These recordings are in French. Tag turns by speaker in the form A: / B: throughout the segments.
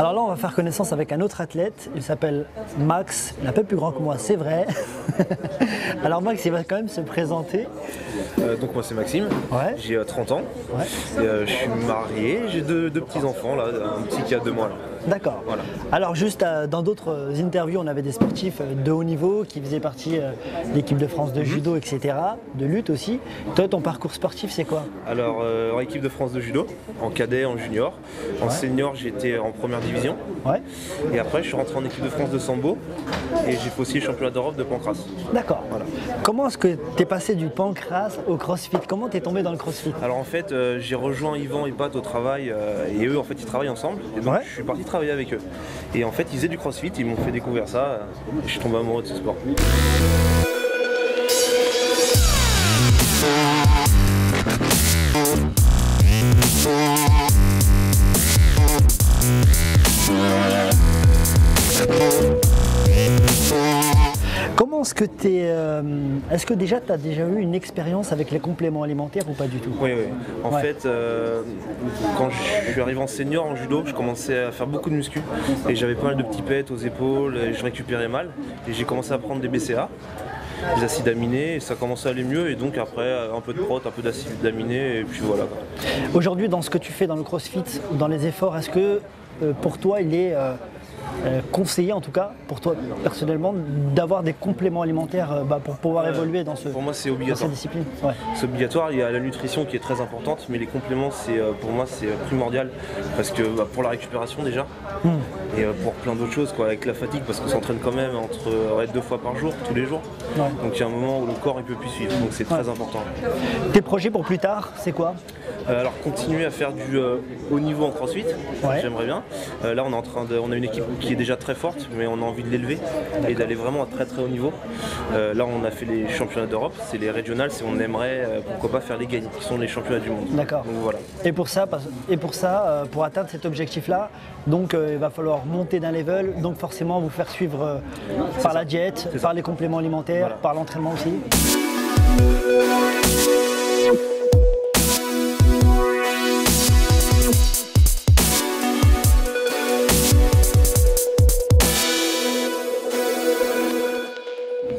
A: Alors là, on va faire connaissance avec un autre athlète. Il s'appelle Max. Il est un peu plus grand que moi, c'est vrai. Alors Max, il va quand même se présenter.
B: Donc moi c'est Maxime,
A: Ouais.
B: j'ai 30 ans,
A: Ouais.
B: et, je suis marié, j'ai deux petits-enfants, là, un petit qui a 2 mois. Là.
A: D'accord.
B: Voilà.
A: Alors juste dans d'autres interviews, on avait des sportifs de haut niveau qui faisaient partie de l'équipe de France de judo, etc., de lutte aussi. Toi, ton parcours sportif, c'est quoi?
B: Alors en équipe de France de judo, en cadet, en junior, en senior j'étais en première division,
A: Ouais.
B: et après je suis rentré en équipe de France de sambo, et j'ai fait aussi le championnat d'Europe de pancrace.
A: D'accord.
B: Voilà.
A: Comment est-ce que tu es passé du pancrace au crossfit? Comment tu es tombé dans le crossfit?
B: Alors en fait j'ai rejoint Yvan et Pat au travail, et eux en fait ils travaillent ensemble, et donc
A: Ouais.
B: je suis parti travailler avec eux. Et en fait ils faisaient du crossfit, ils m'ont fait découvrir ça, et je suis tombé amoureux de ce sport.
A: Comment est-ce que est-ce que déjà tu as déjà eu une expérience avec les compléments alimentaires ou pas du tout?
B: Oui, oui. En
A: Ouais.
B: fait, quand je suis arrivé en senior en judo, je commençais à faire beaucoup de muscu et j'avais pas mal de petits pets aux épaules et je récupérais mal. Et j'ai commencé à prendre des BCA, des acides aminés, et ça commençait à aller mieux. Et donc après, un peu de prot, un peu d'acides aminés, et puis voilà.
A: Aujourd'hui, dans ce que tu fais dans le crossfit ou dans les efforts, est-ce que pour toi il est conseillé, en tout cas pour toi personnellement, d'avoir des compléments alimentaires pour pouvoir évoluer dans
B: Pour moi, c'est
A: cette
B: obligatoire.
A: discipline? Ouais.
B: C'est obligatoire, il y a la nutrition qui est très importante, mais les compléments, pour moi, c'est primordial. Parce que pour la récupération déjà, et pour plein d'autres choses, quoi, avec la fatigue, parce qu'on s'entraîne quand même entre 2 fois par jour, tous les jours.
A: Ouais.
B: Donc il y a un moment où le corps il peut plus suivre, donc c'est très important.
A: Tes projets pour plus tard, c'est quoi?
B: Alors continuer à faire du haut niveau en crossfit,
A: Ouais.
B: j'aimerais bien. Là on a une équipe qui est déjà très forte, mais on a envie de l'élever et d'aller vraiment à très très haut niveau. Là on a fait les championnats d'Europe, c'est les régionales, et on aimerait pourquoi pas faire les games, qui sont les championnats du monde.
A: D'accord.
B: Donc voilà.
A: Et pour ça, pour atteindre cet objectif-là, donc il va falloir monter d'un level, donc forcément vous faire suivre par la diète, par les compléments alimentaires,
B: Voilà.
A: par l'entraînement aussi.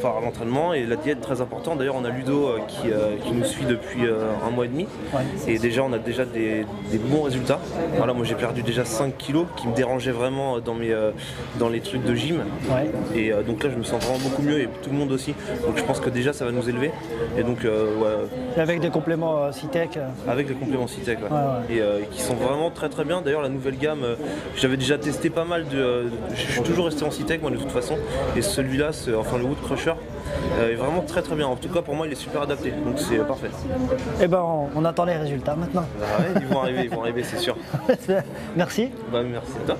B: Enfin, l'entraînement et la diète très important. D'ailleurs on a Ludo qui nous suit depuis 1 mois et demi,
A: Ouais.
B: et déjà on a déjà des bons résultats. Voilà, moi j'ai perdu déjà 5 kilos qui me dérangeaient vraiment dans les trucs de gym,
A: Ouais.
B: et donc là je me sens vraiment beaucoup mieux, et tout le monde aussi, donc je pense que déjà ça va nous élever, et donc ouais,
A: Et avec des compléments Citec.
B: avec les compléments Citec, ouais.
A: Ouais,
B: Et qui sont vraiment très très bien. D'ailleurs la nouvelle gamme, j'avais déjà testé pas mal je suis toujours resté en Citec moi de toute façon, et celui-là, enfin le Wood Crusher, est vraiment très très bien. En tout cas pour moi il est super adapté, donc c'est parfait.
A: Eh ben on attend les résultats maintenant.
B: Ah ouais, ils vont arriver c'est sûr.
A: Merci.
B: Bah, merci à toi.